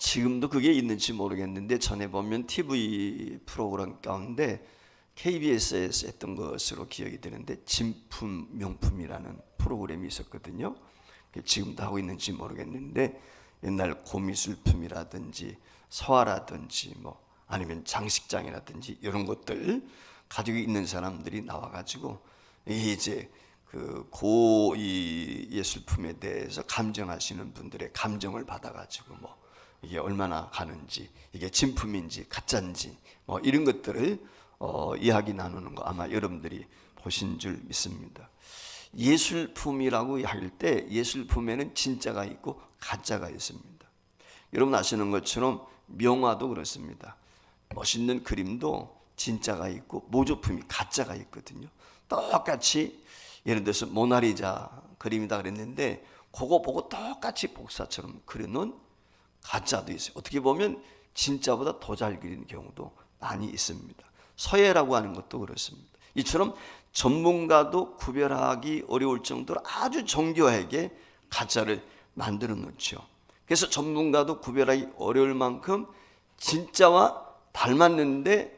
지금도 그게 있는지 모르겠는데 전에 보면 TV 프로그램 가운데 KBS에서 했던 것으로 기억이 되는데 진품 명품이라는 프로그램이 있었거든요. 지금도 하고 있는지 모르겠는데 옛날 고미술품이라든지 서화라든지 뭐 아니면 장식장이라든지 이런 것들 가지고 있는 사람들이 나와가지고 이제 그 이 예술품에 대해서 감정하시는 분들의 감정을 받아가지고 뭐 이게 얼마나 가는지, 이게 진품인지 가짜인지 뭐 이런 것들을 이야기 나누는 거 아마 여러분들이 보신 줄 믿습니다. 예술품이라고 할 때 예술품에는 진짜가 있고 가짜가 있습니다. 여러분 아시는 것처럼 명화도 그렇습니다. 멋있는 그림도 진짜가 있고 모조품이 가짜가 있거든요. 똑같이 예를 들어서 모나리자 그림이다 그랬는데 그거 보고 똑같이 복사처럼 그려놓은 가짜도 있어요. 어떻게 보면 진짜보다 더 잘 그리는 경우도 많이 있습니다. 서예라고 하는 것도 그렇습니다. 이처럼 전문가도 구별하기 어려울 정도로 아주 정교하게 가짜를 만들어 놓죠. 그래서 전문가도 구별하기 어려울 만큼 진짜와 닮았는데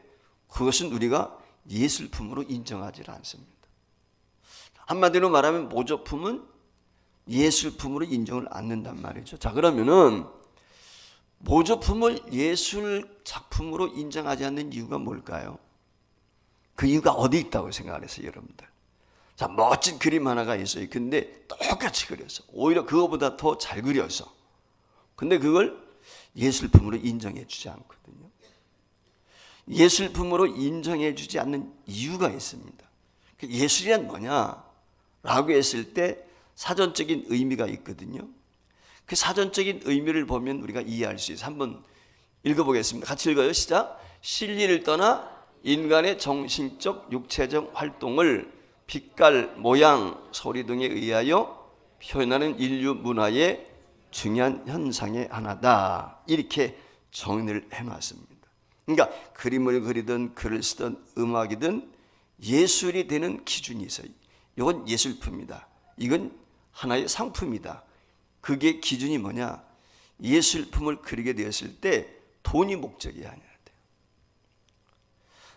그것은 우리가 예술품으로 인정하지 않습니다. 한마디로 말하면 모조품은 예술품으로 인정을 않는단 말이죠. 자, 그러면은 모조품을 예술 작품으로 인정하지 않는 이유가 뭘까요? 그 이유가 어디 있다고 생각하세요, 여러분들? 자, 멋진 그림 하나가 있어요. 근데 똑같이 그려서 오히려 그거보다 더 잘 그려서 근데 그걸 예술품으로 인정해 주지 않거든요. 예술품으로 인정해 주지 않는 이유가 있습니다. 예술이란 뭐냐라고 했을 때 사전적인 의미가 있거든요. 그 사전적인 의미를 보면 우리가 이해할 수 있어요. 한번 읽어보겠습니다. 같이 읽어요. 시작. 실리를 떠나 인간의 정신적, 육체적 활동을 빛깔, 모양, 소리 등에 의하여 표현하는 인류 문화의 중요한 현상의 하나다. 이렇게 정의를 해놨습니다. 그러니까 그림을 그리든 글을 쓰든 음악이든 예술이 되는 기준이 있어요. 이건 예술품이다. 이건 하나의 상품이다. 그게 기준이 뭐냐? 예술품을 그리게 되었을 때 돈이 목적이 아니라 돼요.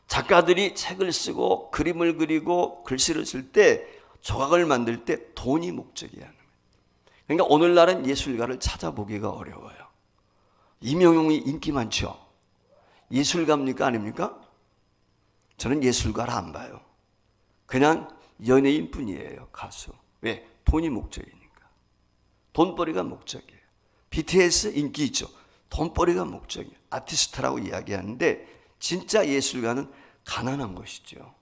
작가들이 책을 쓰고 그림을 그리고 글씨를 쓸 때 조각을 만들 때 돈이 목적이 아니에요. 그러니까 오늘날은 예술가를 찾아보기가 어려워요. 임영웅이 인기 많죠. 예술가입니까? 아닙니까? 저는 예술가를 안 봐요. 그냥 연예인 뿐이에요. 가수. 왜? 돈이 목적이니까. 돈벌이가 목적이에요. BTS 인기 있죠. 돈벌이가 목적이에요. 아티스트라고 이야기하는데 진짜 예술가는 가난한 것이죠.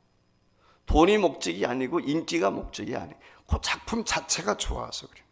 돈이 목적이 아니고 인기가 목적이 아니에요. 그 작품 자체가 좋아서 그래요.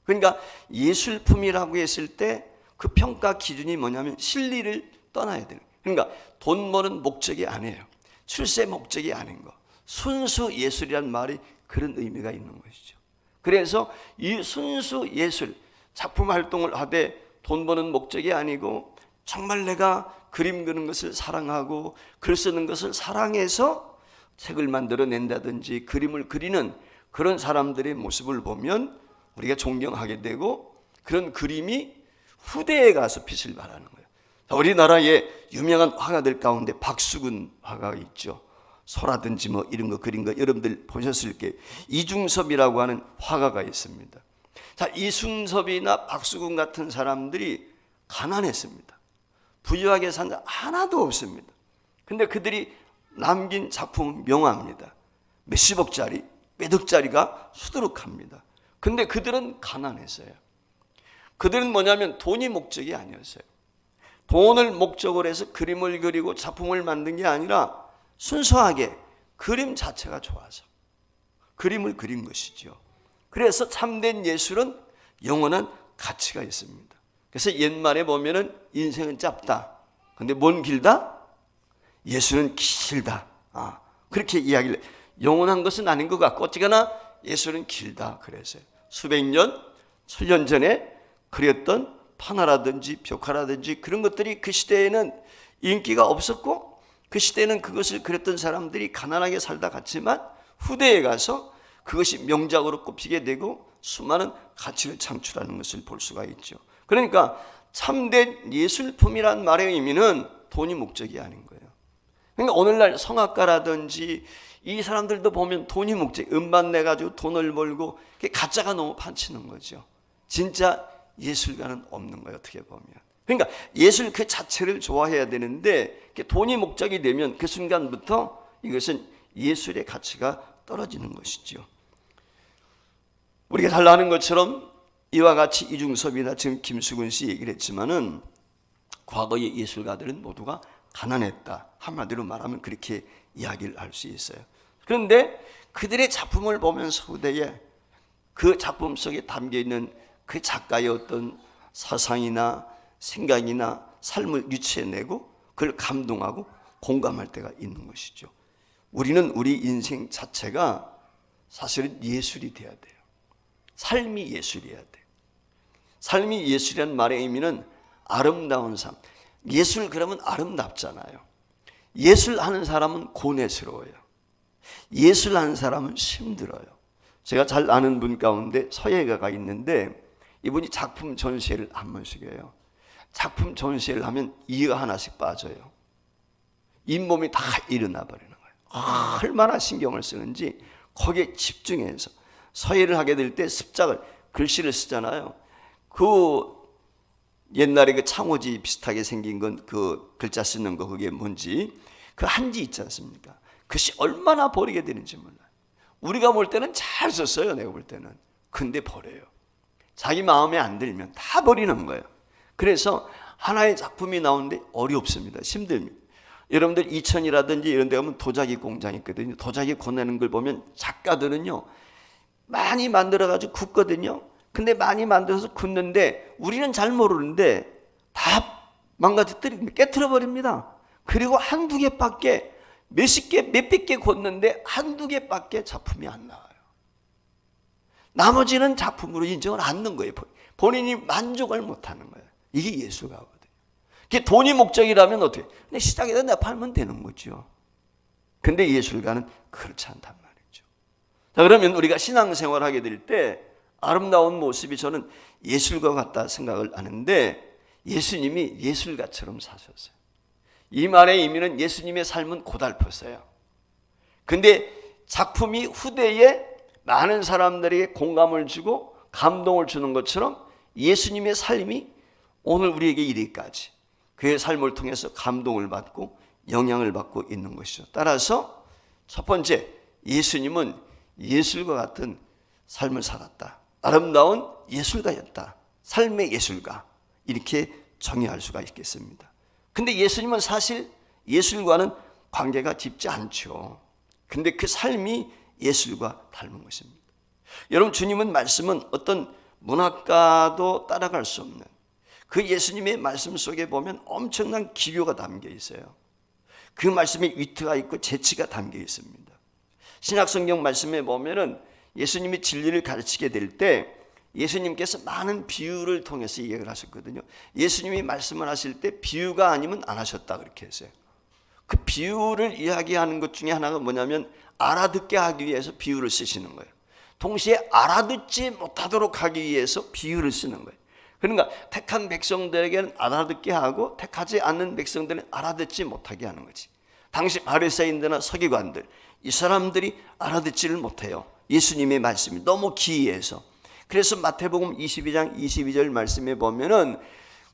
그러니까 예술품이라고 했을 때 그 평가 기준이 뭐냐면 실리를 떠나야 돼요. 그러니까 돈 버는 목적이 아니에요. 출세 목적이 아닌 거. 순수 예술이란 말이 그런 의미가 있는 것이죠. 그래서 이 순수 예술, 작품 활동을 하되 돈 버는 목적이 아니고 정말 내가 그림 그리는 것을 사랑하고 글 쓰는 것을 사랑해서 책을 만들어낸다든지 그림을 그리는 그런 사람들의 모습을 보면 우리가 존경하게 되고 그런 그림이 후대에 가서 빛을 발하는 거예요. 우리나라의 유명한 화가들 가운데 박수근 화가가 있죠. 소라든지 뭐 이런 거 그린 거 여러분들 보셨을 게 이중섭이라고 하는 화가가 있습니다. 자, 이중섭이나 박수근 같은 사람들이 가난했습니다. 부유하게 산 자 하나도 없습니다. 근데 그들이 남긴 작품은 명화입니다. 몇십억짜리, 몇 억짜리가 수두룩합니다. 근데 그들은 가난했어요. 그들은 뭐냐면 돈이 목적이 아니었어요. 돈을 목적으로 해서 그림을 그리고 작품을 만든 게 아니라 순수하게 그림 자체가 좋아서 그림을 그린 것이죠. 그래서 참된 예술은 영원한 가치가 있습니다. 그래서 옛말에 보면은 인생은 짧다. 근데 뭔 길다? 예술은 길다. 그렇게 이야기를 해요. 영원한 것은 아닌 것 같고 어찌거나 예술은 길다. 그래서요. 수백 년, 천년 전에 그렸던 판화라든지 벽화라든지 그런 것들이 그 시대에는 인기가 없었고 그 시대에는 그것을 그렸던 사람들이 가난하게 살다 갔지만 후대에 가서 그것이 명작으로 꼽히게 되고 수많은 가치를 창출하는 것을 볼 수가 있죠. 그러니까 참된 예술품이란 말의 의미는 돈이 목적이 아닌 거예요. 그러니까 오늘날 성악가라든지 이 사람들도 보면 돈이 목적, 음반 내가지고 돈을 벌고 가짜가 너무 판치는 거죠. 진짜 예술가는 없는 거예요, 어떻게 보면. 그러니까 예술 그 자체를 좋아해야 되는데 돈이 목적이 되면 그 순간부터 이것은 예술의 가치가 떨어지는 것이죠. 우리가 잘 아는 것처럼 이와 같이 이중섭이나 지금 김수근 씨 얘기를 했지만은 과거의 예술가들은 모두가 가난했다. 한마디로 말하면 그렇게 이야기를 할 수 있어요. 그런데 그들의 작품을 보면서 후대에 그 작품 속에 담겨있는 그 작가의 어떤 사상이나 생각이나 삶을 유추해내고 그걸 감동하고 공감할 때가 있는 것이죠. 우리는 우리 인생 자체가 사실은 예술이 돼야 돼요. 삶이 예술이어야 돼요. 삶이 예술이라는 말의 의미는 아름다운 삶. 예술 그러면 아름답잖아요. 예술하는 사람은 고뇌스러워요. 예술하는 사람은 힘들어요. 제가 잘 아는 분 가운데 서예가가 있는데 이분이 작품 전시회를 한 번씩 해요. 작품 전시회를 하면 이가 하나씩 빠져요. 잇몸이 다 일어나 버리는 거예요. 얼마나 신경을 쓰는지 거기에 집중해서 서예를 하게 될 때 습작을 글씨를 쓰잖아요. 그 옛날에 그 창호지 비슷하게 생긴 건 그 글자 쓰는 거 그게 뭔지 그 한지 있지 않습니까? 글씨 얼마나 버리게 되는지 몰라요. 우리가 볼 때는 잘 썼어요. 내가 볼 때는. 근데 버려요. 자기 마음에 안 들면 다 버리는 거예요. 그래서 하나의 작품이 나오는데 어렵습니다. 힘듭니다. 여러분들 이천이라든지 이런 데 가면 도자기 공장이 있거든요. 도자기 고내는 걸 보면 작가들은요 많이 만들어가지고 굽거든요. 근데 많이 만들어서 굽는데 우리는 잘 모르는데 다 망가뜨립니다. 깨트려 버립니다. 그리고 한두 개밖에 몇십 개, 몇백 개 걷는데 한두 개밖에 작품이 안 나와요. 나머지는 작품으로 인정을 안 하는 거예요. 본인이 만족을 못하는 거예요. 이게 예술가거든요. 그게 돈이 목적이라면 어떻게? 근데 시장에다 내가 팔면 되는 거죠. 근데 예술가는 그렇지 않단 말이죠. 자, 그러면 우리가 신앙생활을 하게 될 때 아름다운 모습이 저는 예술가 같다 생각을 하는데 예수님이 예술가처럼 사셨어요. 이 말의 의미는 예수님의 삶은 고달팠어요. 근데 작품이 후대에 많은 사람들에게 공감을 주고 감동을 주는 것처럼 예수님의 삶이 오늘 우리에게 이르기까지 그의 삶을 통해서 감동을 받고 영향을 받고 있는 것이죠. 따라서 첫 번째, 예수님은 예술과 같은 삶을 살았다. 아름다운 예술가였다. 삶의 예술가. 이렇게 정의할 수가 있겠습니다. 근데 예수님은 사실 예술과는 관계가 깊지 않죠. 근데 그 삶이 예술과 닮은 것입니다. 여러분, 주님은 말씀은 어떤 문학가도 따라갈 수 없는 그 예수님의 말씀 속에 보면 엄청난 기교가 담겨 있어요. 그 말씀에 위트가 있고 재치가 담겨 있습니다. 신약성경 말씀에 보면은 예수님이 진리를 가르치게 될 때 예수님께서 많은 비유를 통해서 얘기를 하셨거든요. 예수님이 말씀을 하실 때 비유가 아니면 안 하셨다 그렇게 했어요. 그 비유를 이야기하는 것 중에 하나가 뭐냐면 알아듣게 하기 위해서 비유를 쓰시는 거예요. 동시에 알아듣지 못하도록 하기 위해서 비유를 쓰는 거예요. 그러니까 택한 백성들에게는 알아듣게 하고 택하지 않는 백성들은 알아듣지 못하게 하는 거지. 당시 바리새인들이나 서기관들 이 사람들이 알아듣지를 못해요. 예수님의 말씀이 너무 기이해서. 그래서 마태복음 22장 22절 말씀에 보면은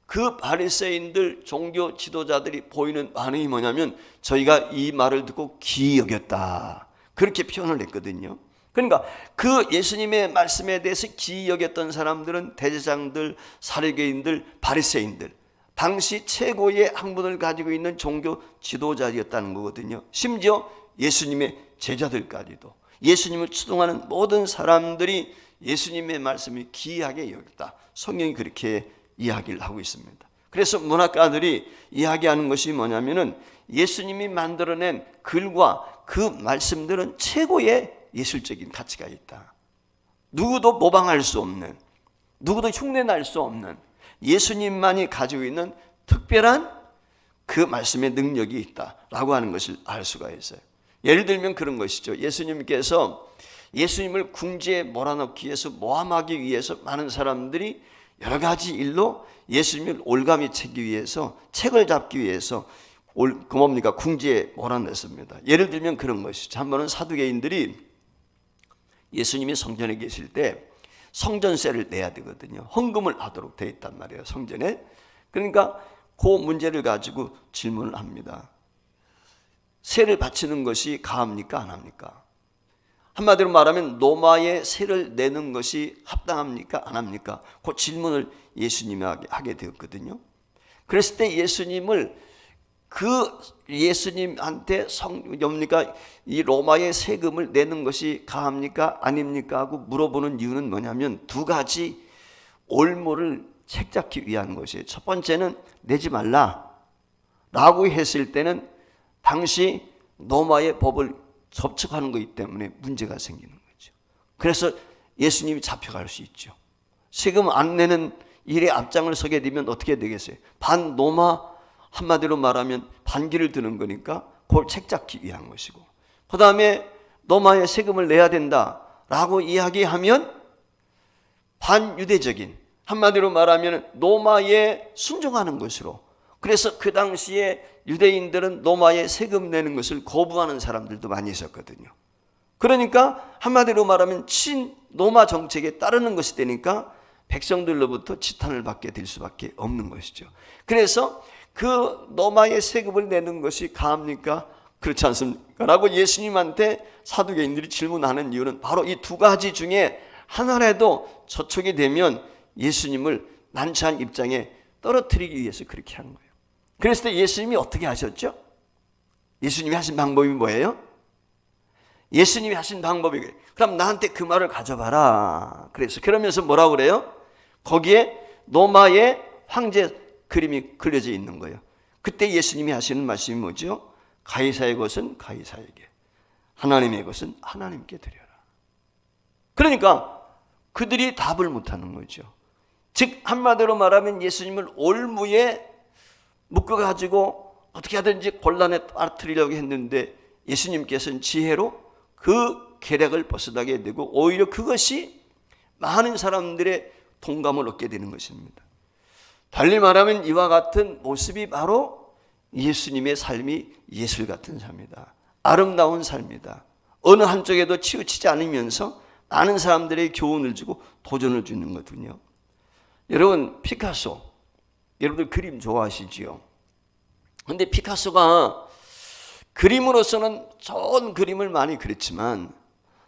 그 바리새인들 종교 지도자들이 보이는 반응이 뭐냐면 저희가 이 말을 듣고 기이 여겼다. 그렇게 표현을 했거든요. 그러니까 그 예수님의 말씀에 대해서 기이 여겼던 사람들은 대제사장들, 사리개인들, 바리새인들, 당시 최고의 학문을 가지고 있는 종교 지도자였다는 거거든요. 심지어 예수님의 제자들까지도 예수님을 추동하는 모든 사람들이 예수님의 말씀이 기이하게 여겼다. 성경이 그렇게 이야기를 하고 있습니다. 그래서 문학가들이 이야기하는 것이 뭐냐면은 예수님이 만들어낸 글과 그 말씀들은 최고의 예술적인 가치가 있다. 누구도 모방할 수 없는, 누구도 흉내낼 수 없는 예수님만이 가지고 있는 특별한 그 말씀의 능력이 있다라고 하는 것을 알 수가 있어요. 예를 들면 그런 것이죠. 예수님께서 예수님을 궁지에 몰아넣기 위해서 모함하기 위해서 많은 사람들이 여러 가지 일로 예수님을 올가미 채기 위해서, 책을 잡기 위해서 그 뭡니까? 궁지에 몰아냈습니다. 예를 들면 그런 것이죠. 한 번은 사두개인들이 예수님이 성전에 계실 때 성전세를 내야 되거든요. 헌금을 하도록 되어 있단 말이에요, 성전에. 그러니까 그 문제를 가지고 질문을 합니다. 세를 바치는 것이 가합니까, 안 합니까? 한마디로 말하면 노마의 세를 내는 것이 합당합니까, 안 합니까? 그 질문을 예수님이 하게 되었거든요. 그랬을 때 예수님한테 뭡니까? 이 로마의 세금을 내는 것이 가합니까, 아닙니까? 하고 물어보는 이유는 뭐냐면 두 가지 올무를 책잡기 위한 것이에요. 첫 번째는 내지 말라 라고 했을 때는 당시 로마의 법을 접촉하는 것이기 때문에 문제가 생기는 거죠. 그래서 예수님이 잡혀갈 수 있죠. 세금 안 내는 일에 앞장을 서게 되면 어떻게 되겠어요? 반로마, 한마디로 말하면 반기를 드는 거니까 그걸 책잡기 위한 것이고, 그 다음에 로마의 세금을 내야 된다라고 이야기하면 반유대적인, 한마디로 말하면 로마에 순종하는 것으로, 그래서 그 당시에 유대인들은 로마에 세금 내는 것을 거부하는 사람들도 많이 있었거든요. 그러니까 한마디로 말하면 친로마 정책에 따르는 것이 되니까 백성들로부터 지탄을 받게 될 수밖에 없는 것이죠. 그래서 그 로마의 세금을 내는 것이 가합니까? 그렇지 않습니까? 라고 예수님한테 사두개인들이 질문하는 이유는 바로 이 두 가지 중에 하나라도 저촉이 되면 예수님을 난처한 입장에 떨어뜨리기 위해서 그렇게 하는 거예요. 그랬을 때 예수님이 어떻게 하셨죠? 예수님이 하신 방법이 뭐예요? 예수님이 하신 방법이, 그럼 나한테 그 말을 가져봐라. 그러면서 뭐라고 그래요? 거기에 로마의 황제 그림이 그려져 있는 거예요. 그때 예수님이 하시는 말씀이 뭐죠? 가이사의 것은 가이사에게, 하나님의 것은 하나님께 드려라. 그러니까 그들이 답을 못하는 거죠. 즉 한마디로 말하면 예수님을 올무에 묶어가지고 어떻게 하든지 곤란에 빠뜨리려고 했는데 예수님께서는 지혜로 그 계략을 벗어나게 되고 오히려 그것이 많은 사람들의 동감을 얻게 되는 것입니다. 달리 말하면 이와 같은 모습이 바로 예수님의 삶이 예술 같은 삶이다. 아름다운 삶이다. 어느 한쪽에도 치우치지 않으면서 많은 사람들의 교훈을 주고 도전을 주는 거거든요. 여러분, 피카소, 여러분들 그림 좋아하시지요? 근데 피카소가 그림으로서는 좋은 그림을 많이 그렸지만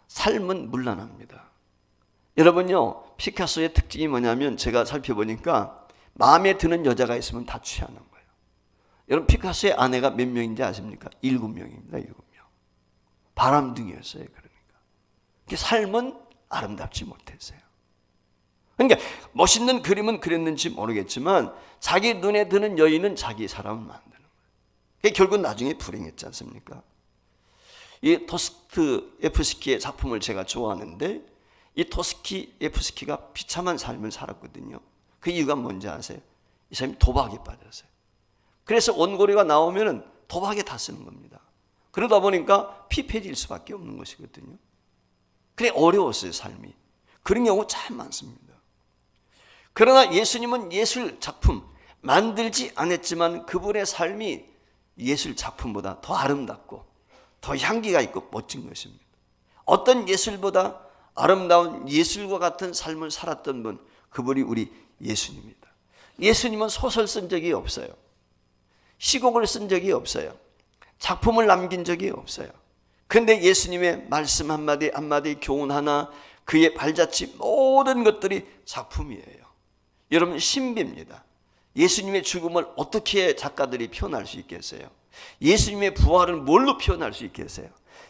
삶은 문란합니다. 여러분요, 피카소의 특징이 뭐냐면 제가 살펴보니까 마음에 드는 여자가 있으면 다 취하는 거예요. 여러분, 피카소의 아내가 몇 명인지 아십니까? 7명입니다. 7명. 바람둥이였어요. 그러니까 삶은 아름답지 못했어요. 그러니까 멋있는 그림은 그렸는지 모르겠지만 자기 눈에 드는 여인은 자기 사람을 만드는 거예요. 결국 나중에 불행했지 않습니까? 이 도스토옙스키의 작품을 제가 좋아하는데 이 도스토옙스키가 비참한 삶을 살았거든요. 그 이유가 뭔지 아세요? 이 사람이 도박에 빠졌어요. 그래서 원고료가 나오면 도박에 다 쓰는 겁니다. 그러다 보니까 피폐해질 수밖에 없는 것이거든요. 그래 어려웠어요, 삶이. 그런 경우 참 많습니다. 그러나 예수님은 예술 작품 만들지 않았지만 그분의 삶이 예술 작품보다 더 아름답고 더 향기가 있고 멋진 것입니다. 어떤 예술보다 아름다운 예술과 같은 삶을 살았던 분, 그분이 우리 예수님입니다. 예수님은 소설 쓴 적이 없어요. 시곡을 쓴 적이 없어요. 작품을 남긴 적이 없어요. 그런데 예수님의 말씀 한마디 한마디, 교훈 하나, 그의 발자취 모든 것들이 작품이에요. 여러분, 신비입니다. 예수님의 죽음을 어떻게 작가들이 표현할 수 있겠어요? 예수님의 부활을 뭘로 표현할 수 있겠어요?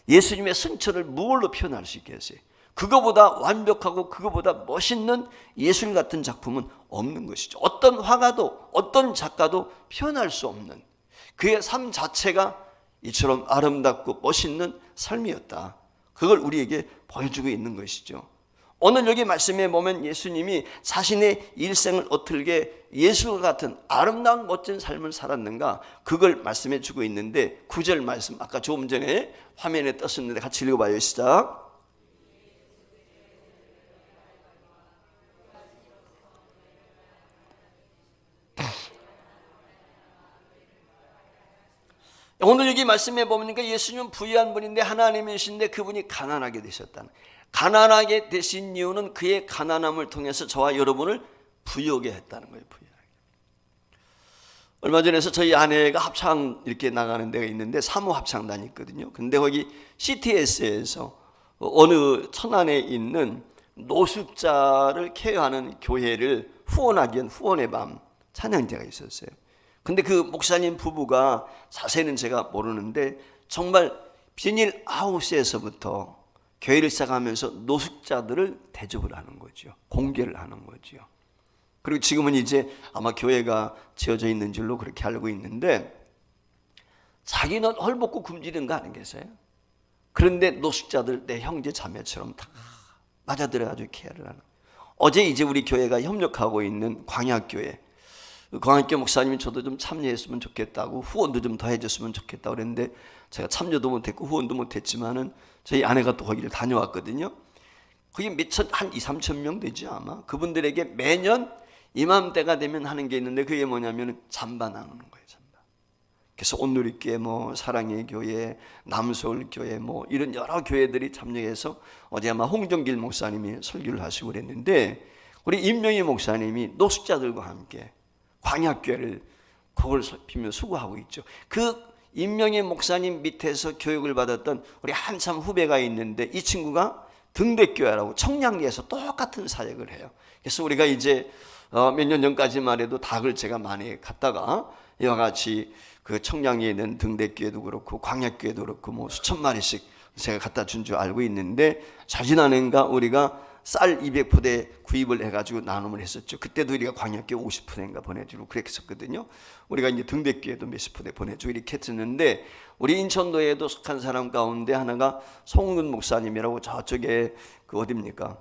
예수님의 승천을 무엇로 표현할 수 있겠어요? 그거보다 완벽하고 그거보다 멋있는 예술 같은 작품은 없는 것이죠. 어떤 화가도 어떤 작가도 표현할 수 없는 그의 삶 자체가 이처럼 아름답고 멋있는 삶이었다. 그걸 우리에게 보여주고 있는 것이죠. 오늘 여기 말씀에 보면 예수님이 자신의 일생을 어떻게 예술과 같은 아름다운 멋진 삶을 살았는가, 그걸 말씀해 주고 있는데 9절 말씀 아까 조금 전에 화면에 떴었는데 같이 읽어봐요. 시작. 오늘 여기 말씀해 보니까 예수님은 부유한 분인데 하나님이신데 그분이 가난하게 되셨다는, 가난하게 되신 이유는 그의 가난함을 통해서 저와 여러분을 부유하게 했다는 거예요. 부유하게. 얼마 전에서 저희 아내가 합창 이렇게 나가는 데가 있는데 사무 합창단이 있거든요. 근데 거기 CTS에서 어느 천안에 있는 노숙자를 케어하는 교회를 후원하기 위한 후원의 밤 찬양제가 있었어요. 근데 그 목사님 부부가, 자세히는 제가 모르는데 정말 비닐하우스에서부터 교회를 시작하면서 노숙자들을 대접을 하는 거죠. 공개를 하는 거죠. 그리고 지금은 이제 아마 교회가 지어져 있는 줄로 그렇게 알고 있는데, 자기는 헐벗고 굶주리는 거 아니겠어요? 그런데 노숙자들 내 형제 자매처럼 다 맞아들여가지고 케어를 하는. 어제 이제 우리 교회가 협력하고 있는 광야교회, 광야교회 목사님이 저도 좀 참여했으면 좋겠다고, 후원도 좀 더 해줬으면 좋겠다고 그랬는데 제가 참여도 못했고 후원도 못했지만은 저희 아내가 또 거기를 다녀왔거든요. 거기 한 2, 3천 명 되지 아마. 그분들에게 매년 이맘때가 되면 하는 게 있는데 그게 뭐냐면 잠반 나누는 거예요. 잠반. 그래서 온누리교회, 뭐 사랑의 교회, 남서울교회, 뭐 이런 여러 교회들이 참여해서 어제 아마 홍정길 목사님이 설교를 하시고 그랬는데, 우리 임명희 목사님이 노숙자들과 함께 광야교회를 그걸 살피며 수고하고 있죠. 그 임명희 목사님 밑에서 교육을 받았던 우리 한참 후배가 있는데, 이 친구가 등대교회라고 청량리에서 똑같은 사역을 해요. 그래서 우리가 이제 몇 년 전까지만 해도 닭을 제가 많이 갔다가 이와 같이 그 청량리에 있는 등대교회도 그렇고 광야교회도 그렇고 뭐 수천 마리씩 제가 갖다 준 줄 알고 있는데, 자지난해인가 우리가 쌀 200포대 구입을 해가지고 나눔을 했었죠. 그때도 우리가 광야교회 50포대인가 보내주고 그랬었거든요. 우리가 이제 등대교회도 몇십 포대 보내주고 이렇게 했었는데, 우리 인천도에도 속한 사람 가운데 하나가 송은 목사님이라고 저쪽에 그 어딥니까?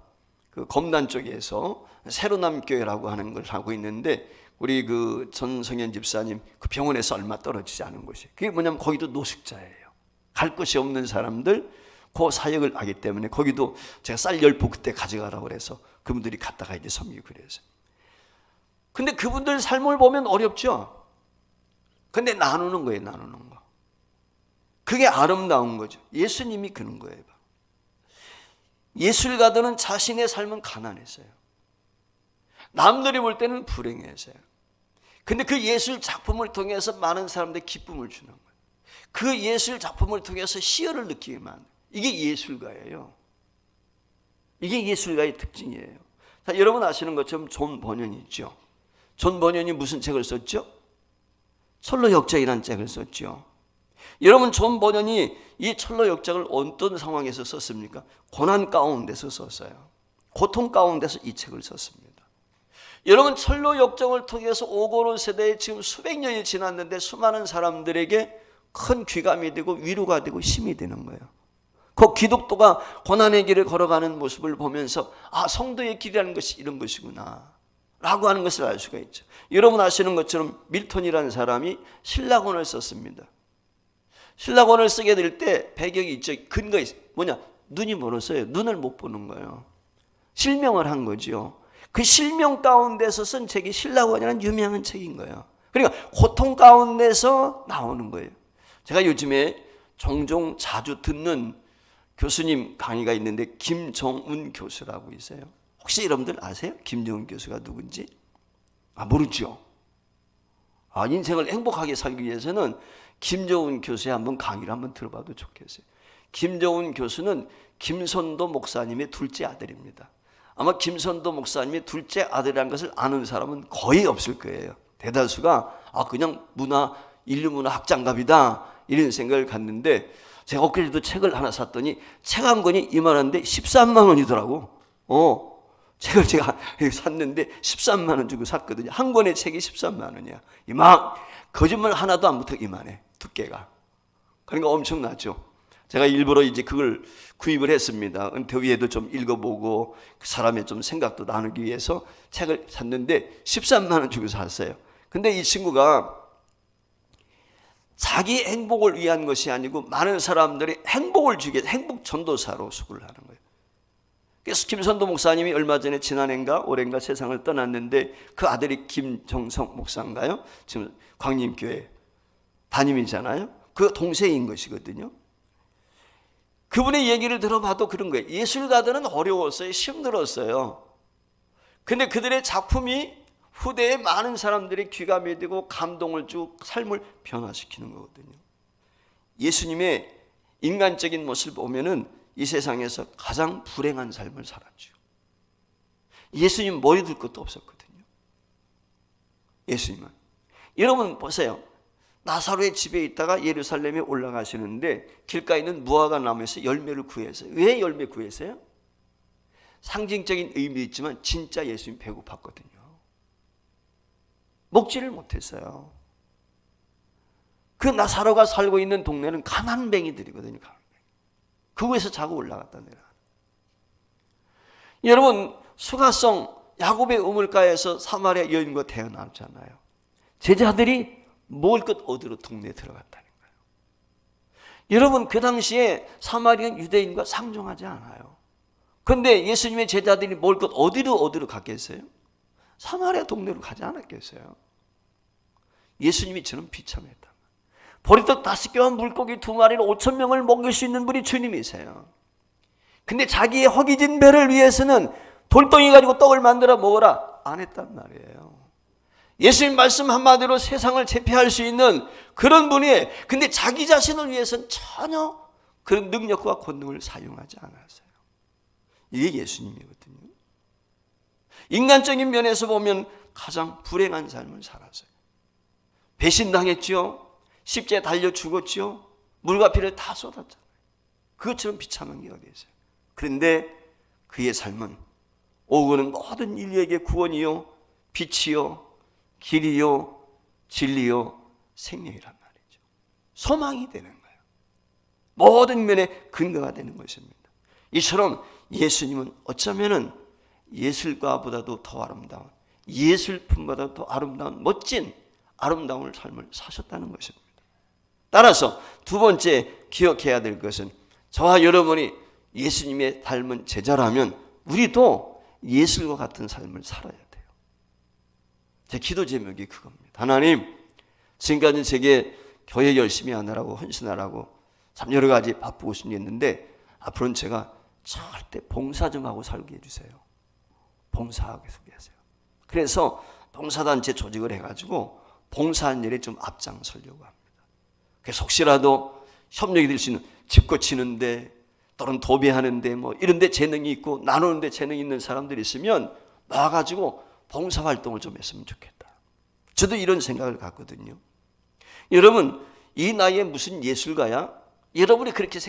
그 검단 쪽에서 새로남교회라고 하는 걸 하고 있는데, 우리 그 전성현 집사님 그 병원에서 얼마 떨어지지 않은 곳이, 그게 뭐냐면 거기도 노숙자예요. 갈 곳이 없는 사람들 그 사역을 하기 때문에 거기도 제가 쌀 10포 그때 가져가라고 그래서 그분들이 갔다가 이제 섬기고 그래서. 근데 그분들 삶을 보면 어렵죠. 근데 나누는 거예요. 나누는 거. 그게 아름다운 거죠. 예수님이 그런 거예요. 예술가들은 자신의 삶은 가난했어요. 남들이 볼 때는 불행했어요. 근데 그 예술 작품을 통해서 많은 사람들이 기쁨을 주는 거예요. 그 예술 작품을 통해서 희열을 느끼게 만드는, 이게 예술가예요. 이게 예술가의 특징이에요. 자, 여러분 아시는 것처럼 존 버년이 있죠. 존 버년이 무슨 책을 썼죠? 철로역작이라는 책을 썼죠. 여러분, 존 버년이 이 철로역작을 어떤 상황에서 썼습니까? 고난 가운데서 썼어요. 고통 가운데서 이 책을 썼습니다. 여러분, 철로역정을 통해서 오고로 세대에 지금 수백 년이 지났는데 수많은 사람들에게 큰 귀감이 되고 위로가 되고 힘이 되는 거예요. 그 기독도가 고난의 길을 걸어가는 모습을 보면서 아, 성도의 길이라는 것이 이런 것이구나 라고 하는 것을 알 수가 있죠. 여러분 아시는 것처럼 밀턴이라는 사람이 신라권을 썼습니다. 신라권을 쓰게 될 때 배경이 있죠. 근거가 있어요. 뭐냐? 눈이 멀었어요. 눈을 못 보는 거예요. 실명을 한 거죠. 그 실명 가운데서 쓴 책이 신라권이라는 유명한 책인 거예요. 그러니까 고통 가운데서 나오는 거예요. 제가 요즘에 종종 자주 듣는 교수님 강의가 있는데 김정은 교수라고 있어요. 혹시 여러분들 아세요? 김정은 교수가 누군지? 모르죠. 인생을 행복하게 살기 위해서는 김정은 교수의 한번 강의를 한번 들어봐도 좋겠어요. 김정은 교수는 김선도 목사님의 둘째 아들입니다. 아마 김선도 목사님의 둘째 아들이라는 것을 아는 사람은 거의 없을 거예요. 대다수가 그냥 인류 문화 학장갑이다 이런 생각을 갖는데, 제가 엊그제도 책을 하나 샀더니 책 한 권이 이만한데 13만 원이더라고. 책을 제가 샀는데 13만 원 주고 샀거든요. 한 권의 책이 13만 원이야. 거짓말 하나도 안 붙어. 이만해 두께가. 그러니까 엄청나죠. 제가 일부러 이제 그걸 구입을 했습니다. 은퇴 위에도 좀 읽어보고 그 사람의 좀 생각도 나누기 위해서 책을 샀는데 13만 원 주고 샀어요. 근데 이 친구가 자기 행복을 위한 것이 아니고 많은 사람들이 행복을 주기 위해서 행복 전도사로 수고를 하는 거예요. 그래서 김선도 목사님이 얼마 전에 지난해인가 올해인가 세상을 떠났는데, 그 아들이 김정성 목사인가요? 지금 광림교회 담임이잖아요. 그 동생인 것이거든요. 그분의 얘기를 들어봐도 그런 거예요. 예술가들은 어려웠어요. 힘들었어요. 근데 그들의 작품이 후대에 많은 사람들이 귀감이 되고 감동을 주고 삶을 변화시키는 거거든요. 예수님의 인간적인 모습을 보면은 이 세상에서 가장 불행한 삶을 살았죠. 예수님 머리 둘 것도 없었거든요. 예수님은. 여러분 보세요. 나사로의 집에 있다가 예루살렘에 올라가시는데 길가에 있는 무화과 나무에서 열매를 구해서, 왜 열매 구했어요? 상징적인 의미 있지만 진짜 예수님 배고팠거든요. 먹지를 못했어요. 그 나사로가 살고 있는 동네는 가난뱅이들이거든요. 그곳에서 자고 올라갔다 내려가. 여러분, 수가성 야곱의 우물가에서 사마리아 여인과 태어났잖아요. 제자들이 먹을 것 얻으러 동네에 들어갔다는 거예요. 여러분, 그 당시에 사마리아는 유대인과 상종하지 않아요. 그런데 예수님의 제자들이 먹을 것 어디로 갔겠어요? 사마리아 동네로 가지 않았겠어요? 예수님이 저는 비참했다. 보리떡 5개와 물고기 2마리로 5,000명을 먹일 수 있는 분이 주님이세요. 근데 자기의 허기진 배를 위해서는 돌덩이 가지고 떡을 만들어 먹어라 안 했단 말이에요. 예수님 말씀 한마디로 세상을 제패할 수 있는 그런 분이, 근데 자기 자신을 위해서는 전혀 그런 능력과 권능을 사용하지 않았어요. 이게 예수님이거든요. 인간적인 면에서 보면 가장 불행한 삶을 살았어요. 배신당했죠. 십자가에 달려 죽었죠. 물과 피를 다 쏟았잖아요. 그것처럼 비참한 게 어디 있어요. 그런데 그의 삶은 오고는 모든 인류에게 구원이요, 빛이요, 길이요, 진리요, 생명이란 말이죠. 소망이 되는 거예요. 모든 면에 근거가 되는 것입니다. 이처럼 예수님은 어쩌면은 예술가보다도 더 아름다운, 예술품보다 더 아름다운 멋진 아름다운 삶을 사셨다는 것입니다. 따라서 두 번째 기억해야 될 것은, 저와 여러분이 예수님의 닮은 제자라면 우리도 예술과 같은 삶을 살아야 돼요. 제 기도 제목이 그겁니다. 하나님, 지금까지 제게 교회 열심히 하느라고 헌신하라고 참 여러 가지 바쁘고 싶었는데 앞으로는 제가 절대 봉사 좀 하고 살게 해주세요. 봉사하게 하세요. 그래서 봉사단체 조직을 해가지고 봉사한 일에 좀 앞장서려고 합니다. 그래서 혹시라도 협력이 될 수 있는, 집 고치는데 또는 도배하는데 뭐 이런 데 재능이 있고 나누는 데 재능이 있는 사람들이 있으면 나와가지고 봉사활동을 좀 했으면 좋겠다. 저도 이런 생각을 갖거든요. 여러분, 이 나이에 무슨 예술가야? 여러분이 그렇게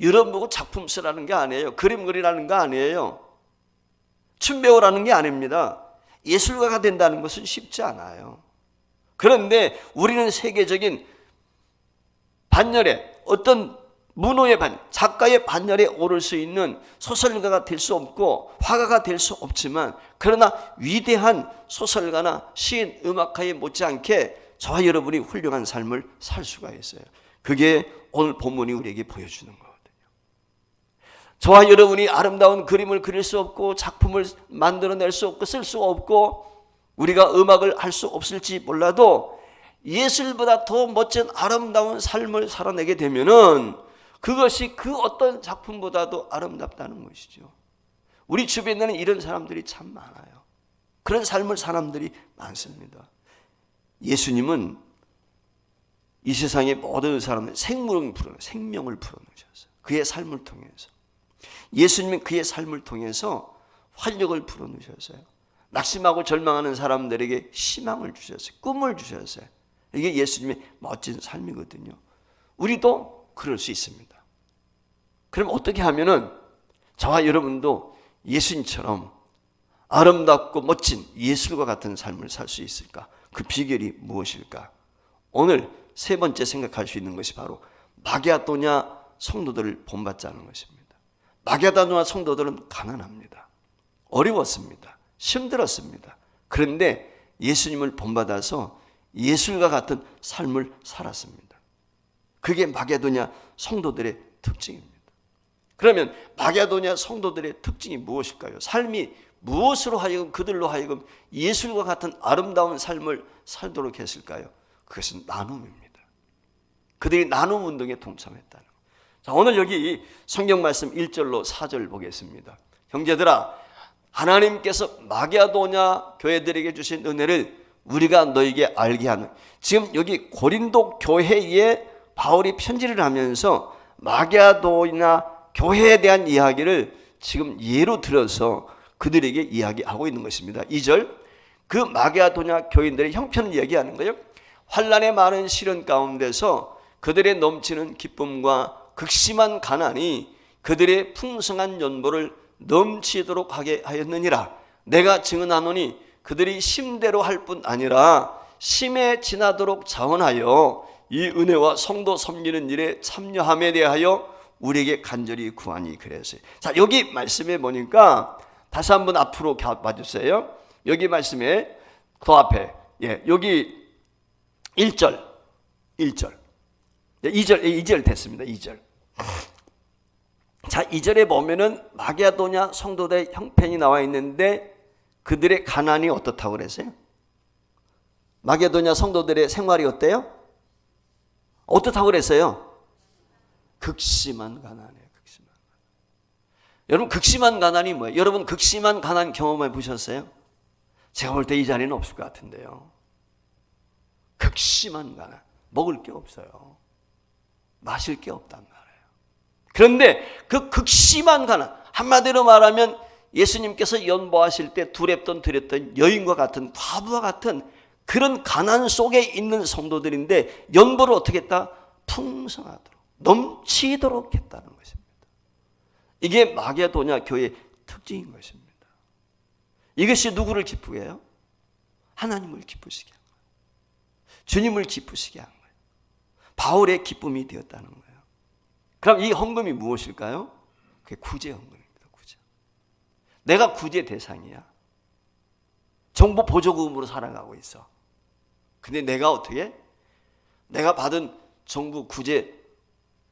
여러분 보고 작품 쓰라는 게 아니에요. 그림 그리라는 거 아니에요. 춤 배우라는 게 아닙니다. 예술가가 된다는 것은 쉽지 않아요. 그런데 우리는 세계적인 반열에, 어떤 문호의 작가의 반열에 오를 수 있는 소설가가 될 수 없고 화가가 될 수 없지만, 그러나 위대한 소설가나 시인, 음악가에 못지않게 저와 여러분이 훌륭한 삶을 살 수가 있어요. 그게 오늘 본문이 우리에게 보여주는 거거든요. 저와 여러분이 아름다운 그림을 그릴 수 없고 작품을 만들어낼 수 없고 쓸 수 없고 우리가 음악을 할 수 없을지 몰라도 예술보다 더 멋진 아름다운 삶을 살아내게 되면은 그것이 그 어떤 작품보다도 아름답다는 것이죠. 우리 주변에는 이런 사람들이 참 많아요. 그런 삶을 사람들이 많습니다. 예수님은 이 세상의 모든 사람들 생명을 풀어놓으셨어요. 그의 삶을 통해서. 예수님은 그의 삶을 통해서 활력을 풀어놓으셨어요. 낙심하고 절망하는 사람들에게 희망을 주셨어요. 꿈을 주셨어요. 이게 예수님의 멋진 삶이거든요. 우리도 그럴 수 있습니다. 그럼 어떻게 하면은 저와 여러분도 예수님처럼 아름답고 멋진 예술과 같은 삶을 살 수 있을까? 그 비결이 무엇일까? 오늘 세 번째 생각할 수 있는 것이 바로 마게도냐 성도들을 본받자는 것입니다. 마게도냐 성도들은 가난합니다. 어려웠습니다. 힘들었습니다. 그런데 예수님을 본받아서 예술과 같은 삶을 살았습니다. 그게 마게도냐 성도들의 특징입니다. 그러면 마게도냐 성도들의 특징이 무엇일까요? 삶이 무엇으로 하여금 그들로 하여금 예술과 같은 아름다운 삶을 살도록 했을까요? 그것은 나눔입니다. 그들이 나눔 운동에 동참했다는 거예요. 자, 오늘 여기 성경 말씀 1절로 4절 보겠습니다. 형제들아, 하나님께서 마게도냐 교회들에게 주신 은혜를 우리가 너에게 알게 하는, 지금 여기 고린도 교회에 바울이 편지를 하면서 마게도냐 교회에 대한 이야기를 지금 예로 들어서 그들에게 이야기하고 있는 것입니다. 2절, 그 마게도냐 교인들의 형편을 이야기하는 거예요. 환난의 많은 시련 가운데서 그들의 넘치는 기쁨과 극심한 가난이 그들의 풍성한 연보를 넘치도록 하게 하였느니라. 내가 증언하노니 그들이 심대로 할 뿐 아니라 심에 지나도록 자원하여 이 은혜와 성도 섬기는 일에 참여함에 대하여 우리에게 간절히 구하니 그래서요. 자, 여기 말씀에 보니까 다시 한번 앞으로 봐주세요. 여기 말씀에 더 앞에, 여기 1절 2절 됐습니다. 2절. 자, 2절에 보면은 마게도냐 성도들의 형편이 나와 있는데 그들의 가난이 어떻다고 그랬어요? 마게도냐 성도들의 생활이 어때요? 어떻다고 그랬어요? 극심한 가난이에요. 극심한 가난. 여러분, 극심한 가난이 뭐예요? 여러분, 극심한 가난 경험해 보셨어요? 제가 볼 때 이 자리는 없을 것 같은데요. 극심한 가난. 먹을 게 없어요. 마실 게 없단 말이에요. 그런데 그 극심한 가난, 한마디로 말하면 예수님께서 연보하실 때 두렵던 드렸던 여인과 같은, 과부와 같은 그런 가난 속에 있는 성도들인데 연보를 어떻게 했다? 풍성하도록, 넘치도록 했다는 것입니다. 이게 마게도냐 교회의 특징인 것입니다. 이것이 누구를 기쁘게 해요? 하나님을 기쁘시게 한 거예요. 주님을 기쁘시게 한 거예요. 바울의 기쁨이 되었다는 거예요. 그럼 이 헌금이 무엇일까요? 그게 구제 헌금입니다. 구제. 내가 구제 대상이야. 정부 보조금으로 살아가고 있어. 근데 내가 어떻게? 내가 받은 정부 구제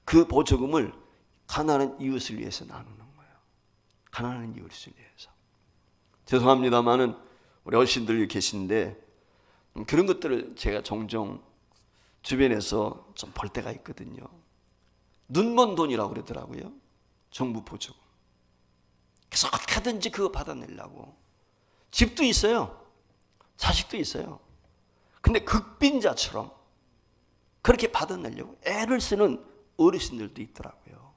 그 보조금을 가난한 이웃을 위해서 나누는 거예요. 가난한 이웃을 위해서. 죄송합니다만은 우리 어르신들이 계신데 그런 것들을 제가 종종 주변에서 좀 볼 때가 있거든요. 눈먼 돈이라고 그러더라고요. 정부 보조금. 그래서 어떻게든지 그거 받아내려고. 집도 있어요. 자식도 있어요. 근데 극빈자처럼 그렇게 받아내려고 애를 쓰는 어르신들도 있더라고요.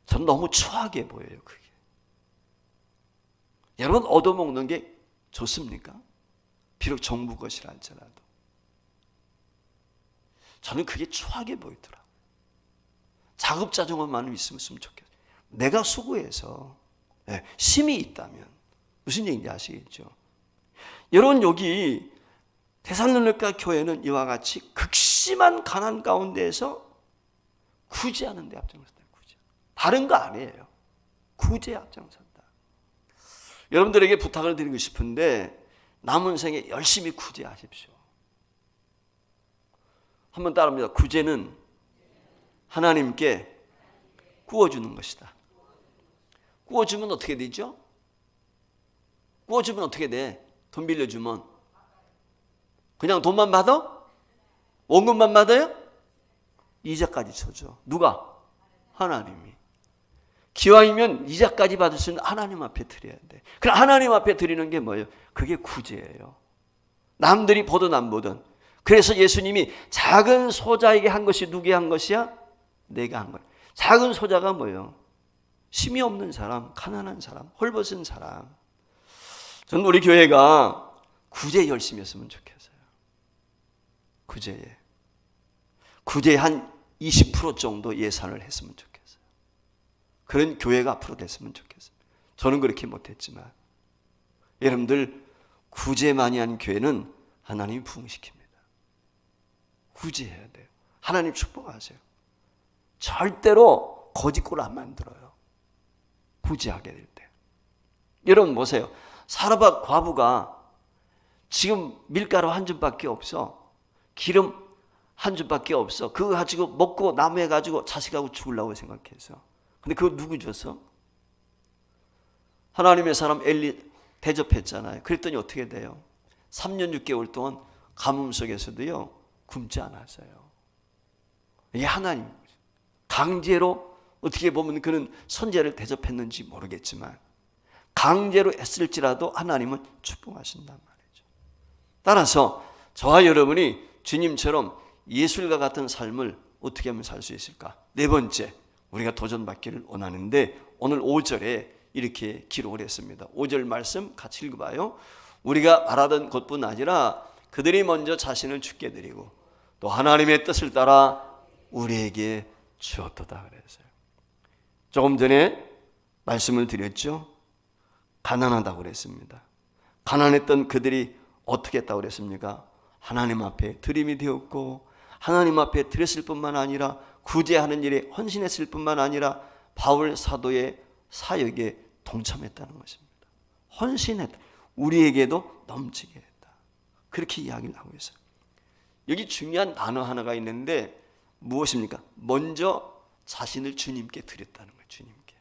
전 너무 추하게 보여요, 그게. 여러분, 얻어먹는 게 좋습니까? 비록 정부 것이라 할지라도. 저는 그게 추하게 보이더라고요. 자급자족만 있으면 좋겠어요. 내가 수고해서 힘이 있다면 무슨 얘기인지 아시겠죠? 여러분, 여기 데살로니가 교회는 이와 같이 극심한 가난 가운데에서 구제하는 데 앞장섰다. 구제. 다른 거 아니에요. 구제에 앞장섰다. 여러분들에게 부탁을 드리고 싶은데 남은 생에 열심히 구제하십시오. 한번 따라합니다. 구제는 하나님께 구워주는 것이다. 구워주면 어떻게 되죠? 구워주면 어떻게 돼? 돈 빌려주면 그냥 돈만 받아? 원금만 받아요? 이자까지 쳐줘. 누가? 하나님이. 기왕이면 이자까지 받을 수 있는 하나님 앞에 드려야 돼. 그럼 하나님 앞에 드리는 게 뭐예요? 그게 구제예요. 남들이 보든 안 보든. 그래서 예수님이 작은 소자에게 한 것이 누구에게 한 것이야? 내가 한 거야. 작은 소자가 뭐예요? 힘이 없는 사람, 가난한 사람, 헐벗은 사람. 저는 우리 교회가 구제 열심히 했으면 좋겠어요. 구제에 한 20% 정도 예산을 했으면 좋겠어요. 그런 교회가 앞으로 됐으면 좋겠어요. 저는 그렇게 못했지만 여러분들, 구제 많이 한 교회는 하나님이 부흥시킵니다. 구제해야 돼요. 하나님 축복하세요. 절대로 거짓골 안 만들어요. 구제하게 될 때. 여러분 보세요. 사르밧 과부가 지금 밀가루 한 줌밖에 없어. 기름 한 줌밖에 없어. 그거 가지고 먹고 남해가지고 자식하고 죽으려고 생각해서. 근데 그거 누구 줬어? 하나님의 사람 엘리 대접했잖아요. 그랬더니 어떻게 돼요? 3년 6개월 동안 가뭄 속에서도요, 굶지 않았어요. 이게 하나님 강제로 어떻게 보면 그는 선제를 대접했는지 모르겠지만 강제로 했을지라도 하나님은 축복하신단 말이죠. 따라서 저와 여러분이 주님처럼 예술가 같은 삶을 어떻게 하면 살 수 있을까? 네 번째, 우리가 도전받기를 원하는데 오늘 5절에 이렇게 기록을 했습니다. 5절 말씀 같이 읽어봐요. 우리가 바라던 것뿐 아니라 그들이 먼저 자신을 주께 드리고 또 하나님의 뜻을 따라 우리에게 주었도다 그랬어요. 조금 전에 말씀을 드렸죠. 가난하다고 그랬습니다. 가난했던 그들이 어떻게 했다고 그랬습니까? 하나님 앞에 드림이 되었고 하나님 앞에 드렸을 뿐만 아니라 구제하는 일에 헌신했을 뿐만 아니라 바울 사도의 사역에 동참했다는 것입니다. 헌신했다. 우리에게도 넘치게 했다. 그렇게 이야기를 하고 있어요. 여기 중요한 단어 하나가 있는데 무엇입니까? 먼저 자신을 주님께 드렸다는 거예요. 주님께.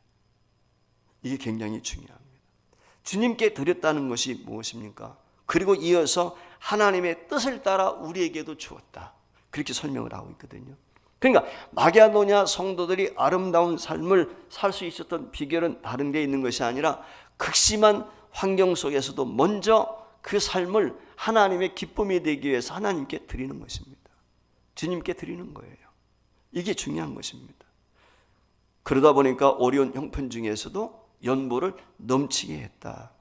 이게 굉장히 중요합니다. 주님께 드렸다는 것이 무엇입니까? 그리고 이어서 하나님의 뜻을 따라 우리에게도 주었다. 그렇게 설명을 하고 있거든요. 그러니까 마게도냐 성도들이 아름다운 삶을 살 수 있었던 비결은 다른 데 있는 것이 아니라 극심한 환경 속에서도 먼저 그 삶을 하나님의 기쁨이 되기 위해서 하나님께 드리는 것입니다. 주님께 드리는 거예요. 이게 중요한 것입니다. 그러다 보니까 어려운 형편 중에서도 연보를 넘치게 했다.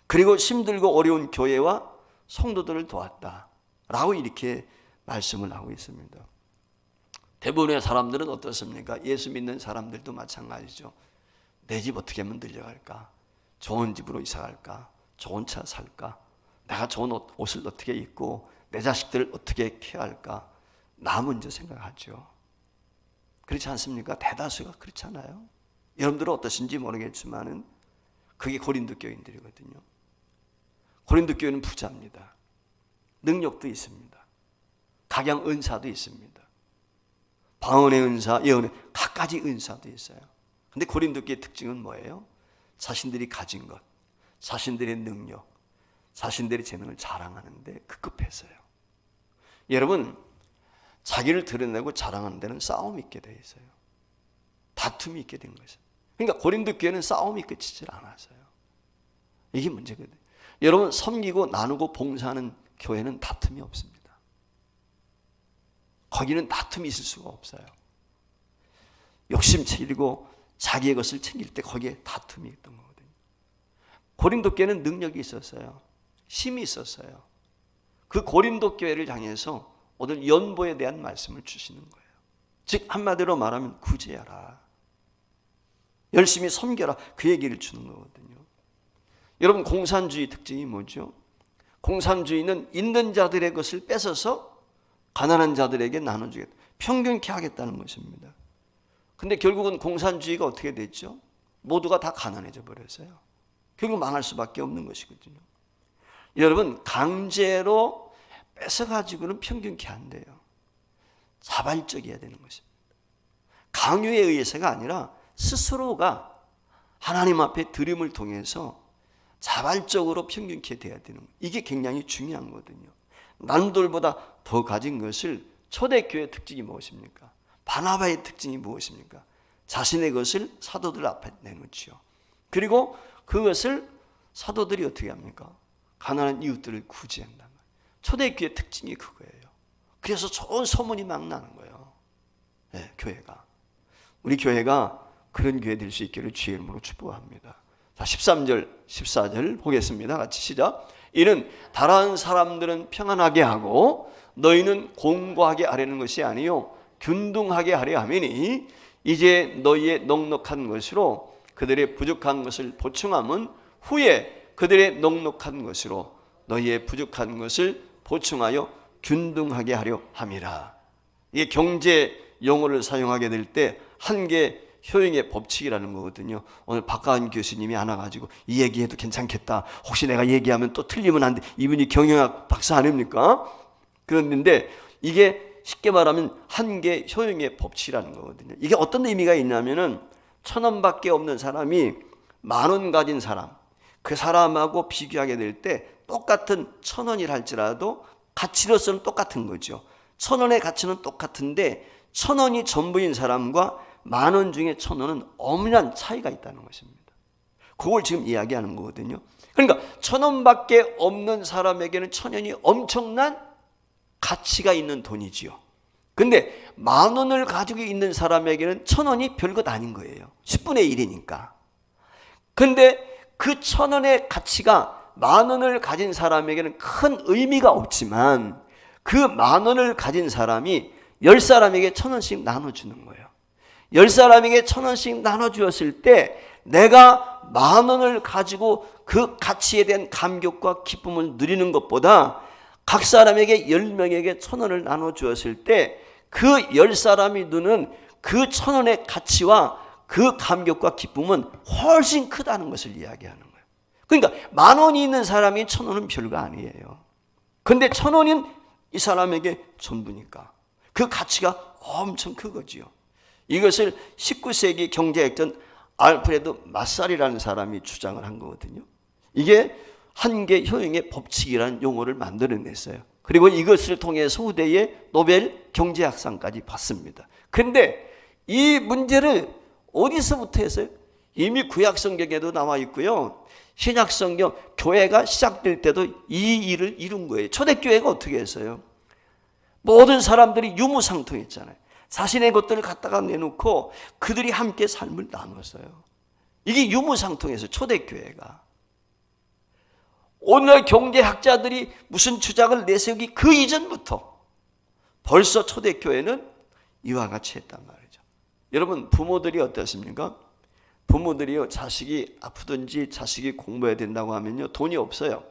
그리고 힘들고 어려운 교회와 성도들을 도왔다 라고 이렇게 말씀을 하고 있습니다. 대부분의 사람들은 어떻습니까? 예수 믿는 사람들도 마찬가지죠. 내 집 어떻게 하면 늘려갈까? 좋은 집으로 이사 갈까? 좋은 차 살까? 내가 좋은 옷을 어떻게 입고 내 자식들을 어떻게 케어할까? 나 먼저 생각하죠. 그렇지 않습니까? 대다수가 그렇잖아요. 여러분들은 어떠신지 모르겠지만은 그게 고린도 교인들이거든요. 고린도 교회는 부자입니다. 능력도 있습니다. 각양 은사도 있습니다. 방언의 은사, 예언의 갖가지 은사도 있어요. 근데 고린도 교회의 특징은 뭐예요? 자신들이 가진 것, 자신들의 능력, 자신들의 재능을 자랑하는데 급급했어요. 여러분, 자기를 드러내고 자랑하는 데는 싸움이 있게 돼 있어요. 다툼이 있게 된 것이에요. 그러니까 고린도 교회는 싸움이 끝이질 않았어요. 이게 문제거든요. 여러분, 섬기고 나누고 봉사하는 교회는 다툼이 없습니다. 거기는 다툼이 있을 수가 없어요. 욕심채리고 자기의 것을 챙길 때 거기에 다툼이 있던 거거든요. 고린도 교회는 능력이 있었어요. 힘이 있었어요. 그 고린도 교회를 향해서 오늘 연보에 대한 말씀을 주시는 거예요. 즉 한마디로 말하면 구제하라. 열심히 섬겨라. 그 얘기를 주는 거거든요. 여러분, 공산주의 특징이 뭐죠? 공산주의는 있는 자들의 것을 뺏어서 가난한 자들에게 나눠주겠다. 평균케 하겠다는 것입니다. 근데 결국은 공산주의가 어떻게 됐죠? 모두가 다 가난해져 버렸어요. 결국 망할 수밖에 없는 것이거든요. 여러분, 강제로 뺏어가지고는 평균케 안 돼요. 자발적이어야 되는 것입니다. 강요에 의해서가 아니라 스스로가 하나님 앞에 드림을 통해서 자발적으로 평균케 돼야 되는 거예요. 이게 굉장히 중요한 거거든요. 남들보다 더 가진 것을 초대교회의 특징이 무엇입니까? 바나바의 특징이 무엇입니까? 자신의 것을 사도들 앞에 내놓지요. 그리고 그것을 사도들이 어떻게 합니까? 가난한 이웃들을 구제한단 말이에요. 초대교회의 특징이 그거예요. 그래서 좋은 소문이 막 나는 거예요. 네, 교회가. 우리 교회가 그런 교회 될 수 있기를 주의 이름으로 축복합니다. 자, 13절, 14절 보겠습니다. 같이 시작. 이는 다른 사람들은 평안하게 하고 너희는 공고하게 하려는 것이 아니요 균등하게 하려 함이니 이제 너희의 넉넉한 것으로 그들의 부족한 것을 보충함은 후에 그들의 넉넉한 것으로 너희의 부족한 것을 보충하여 균등하게 하려 함이라. 이게 경제 용어를 사용하게 될 때 한계 효용의 법칙이라는 거거든요. 오늘 박가은 교수님이 하나 가지고 이 얘기해도 괜찮겠다. 혹시 내가 얘기하면 또 틀리면 안 돼. 이분이 경영학 박사 아닙니까? 그런데 이게 쉽게 말하면 한계 효용의 법칙이라는 거거든요. 이게 어떤 의미가 있냐면은 1,000원밖에 없는 사람이 10,000원 가진 사람, 그 사람하고 비교하게 될 때 똑같은 1,000원이라 할지라도 가치로서는 똑같은 거죠. 1,000원의 가치는 똑같은데 1,000원이 전부인 사람과 10,000원 중에 1,000원은 엄연한 차이가 있다는 것입니다. 그걸 지금 이야기하는 거거든요. 그러니까 1,000원밖에 없는 사람에게는 1,000원이 엄청난 가치가 있는 돈이지요. 근데 10,000원을 가지고 있는 사람에게는 1,000원이 별것 아닌 거예요. 10분의 1이니까. 근데 그 1,000원의 가치가 10,000원을 가진 사람에게는 큰 의미가 없지만 그 10,000원을 가진 사람이 10사람에게 1,000원씩 나눠주는 거예요. 10사람에게 1,000원씩 나눠주었을 때 내가 10,000원을 가지고 그 가치에 대한 감격과 기쁨을 누리는 것보다 각 사람에게 10명에게 1,000원을 나눠주었을 때 그 10사람이 누는 그 1,000원의 가치와 그 감격과 기쁨은 훨씬 크다는 것을 이야기하는 거예요. 그러니까 10,000원이 있는 사람이 1,000원은 별거 아니에요. 근데 1,000원인 이 사람에게 전부니까 그 가치가 엄청 크거지요. 이것을 19세기 경제학자 알프레드 마살이라는 사람이 주장을 한 거거든요. 이게 한계 효용의 법칙이라는 용어를 만들어냈어요. 그리고 이것을 통해서 후대에 노벨 경제학상까지 받습니다. 그런데 이 문제를 어디서부터 했어요? 이미 구약성경에도 나와 있고요. 신약성경 교회가 시작될 때도 이 일을 이룬 거예요. 초대교회가 어떻게 했어요? 모든 사람들이 유무상통했잖아요. 자신의 것들을 갖다가 내놓고 그들이 함께 삶을 나눴어요. 이게 유무상통해서 초대교회가. 오늘날 경제학자들이 무슨 주장을 내세우기 그 이전부터 벌써 초대교회는 이와 같이 했단 말이죠. 여러분 부모들이 어떻습니까? 부모들이요 자식이 아프든지 자식이 공부해야 된다고 하면요 돈이 없어요.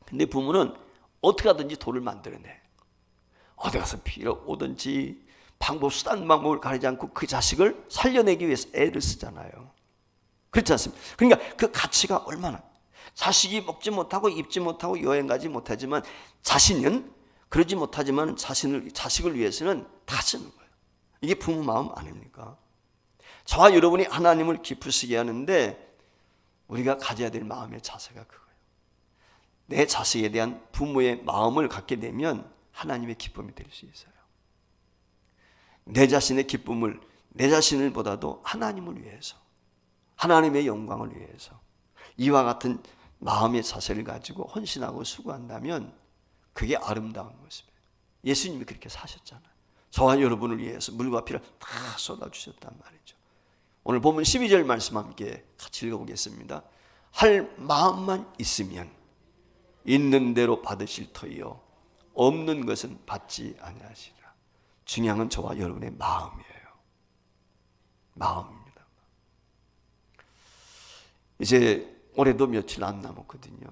근데 부모는 어떻게 하든지 돈을 만들어내. 어디 가서 빌어 오든지 수단 방법을 가리지 않고 그 자식을 살려내기 위해서 애를 쓰잖아요. 그렇지 않습니까? 그러니까 그 가치가 얼마나 자식이 먹지 못하고 입지 못하고 여행 가지 못하지만 자신은 그러지 못하지만 자식을 위해서는 다 쓰는 거예요. 이게 부모 마음 아닙니까? 저와 여러분이 하나님을 기쁘시게 하는데 우리가 가져야 될 마음의 자세가 그거예요. 내 자식에 대한 부모의 마음을 갖게 되면 하나님의 기쁨이 될 수 있어요. 내 자신의 기쁨을 내 자신을 보다도 하나님을 위해서 하나님의 영광을 위해서 이와 같은 마음의 자세를 가지고 헌신하고 수고한다면 그게 아름다운 모습이에요. 예수님이 그렇게 사셨잖아요. 저와 여러분을 위해서 물과 피를 다 쏟아주셨단 말이죠. 오늘 보면 12절 말씀 함께 같이 읽어보겠습니다. 할 마음만 있으면 있는 대로 받으실 터이요 없는 것은 받지 아니하시리라. 중요한 건 저와 여러분의 마음이에요. 마음입니다. 이제 올해도 며칠 안 남았거든요.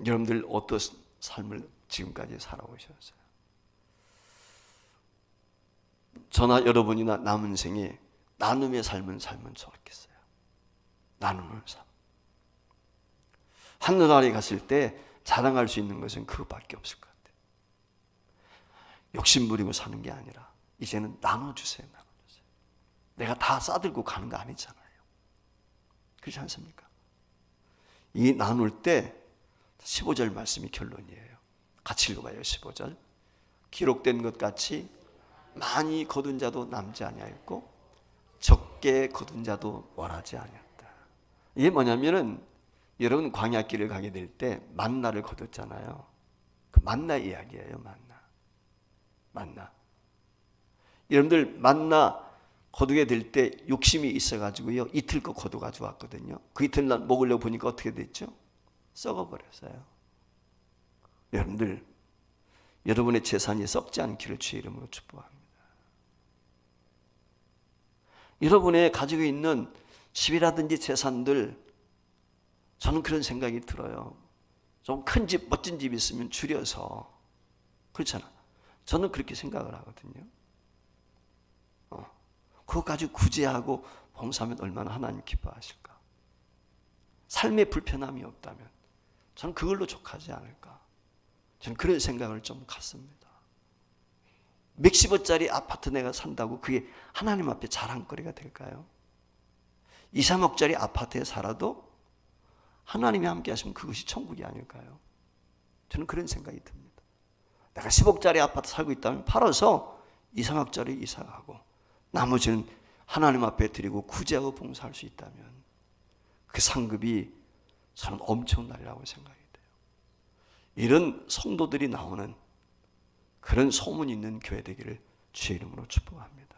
여러분들 어떤 삶을 지금까지 살아오셨어요? 저나 여러분이나 남은 생에 나눔의 삶은 살면 좋겠어요. 나눔의 삶. 하늘나라에 갔을 때 자랑할 수 있는 것은 그것밖에 없을 것 같아요. 욕심 부리고 사는 게 아니라 이제는 나눠주세요. 나눠주세요. 내가 다 싸들고 가는 거 아니잖아요. 그렇지 않습니까? 이 나눌 때 15절 말씀이 결론이에요. 같이 읽어봐요. 15절. 기록된 것 같이 많이 거둔 자도 남지 아니하였고 적게 거둔 자도 원하지 아니었다. 이게 뭐냐면은 여러분 광야길을 가게 될 때 만나를 거뒀잖아요. 그 만나 이야기예요. 만나. 여러분들 만나 거두게 될 때 욕심이 있어가지고요 이틀 거 거둬가지고 왔거든요. 그 이틀날 먹으려고 보니까 어떻게 됐죠? 썩어버렸어요. 여러분들 여러분의 재산이 썩지 않기를 주의 이름으로 축복합니다. 여러분의 가지고 있는 집이라든지 재산들 저는 그런 생각이 들어요. 좀 큰 집, 멋진 집 있으면 줄여서 그렇잖아. 저는 그렇게 생각을 하거든요. 그거 가지고 구제하고 봉사하면 얼마나 하나님 기뻐하실까. 삶에 불편함이 없다면 저는 그걸로 족하지 않을까. 저는 그런 생각을 좀 갖습니다. 몇십억짜리 아파트 내가 산다고 그게 하나님 앞에 자랑거리가 될까요? 2, 3억짜리 아파트에 살아도 하나님이 함께 하시면 그것이 천국이 아닐까요? 저는 그런 생각이 듭니다. 내가 10억짜리 아파트 살고 있다면 팔아서 2, 3억짜리 이사 가고 나머지는 하나님 앞에 드리고 구제하고 봉사할 수 있다면 그 상급이 저는 엄청나리라고 생각이 돼요. 이런 성도들이 나오는 그런 소문 있는 교회 되기를 주의 이름으로 축복합니다.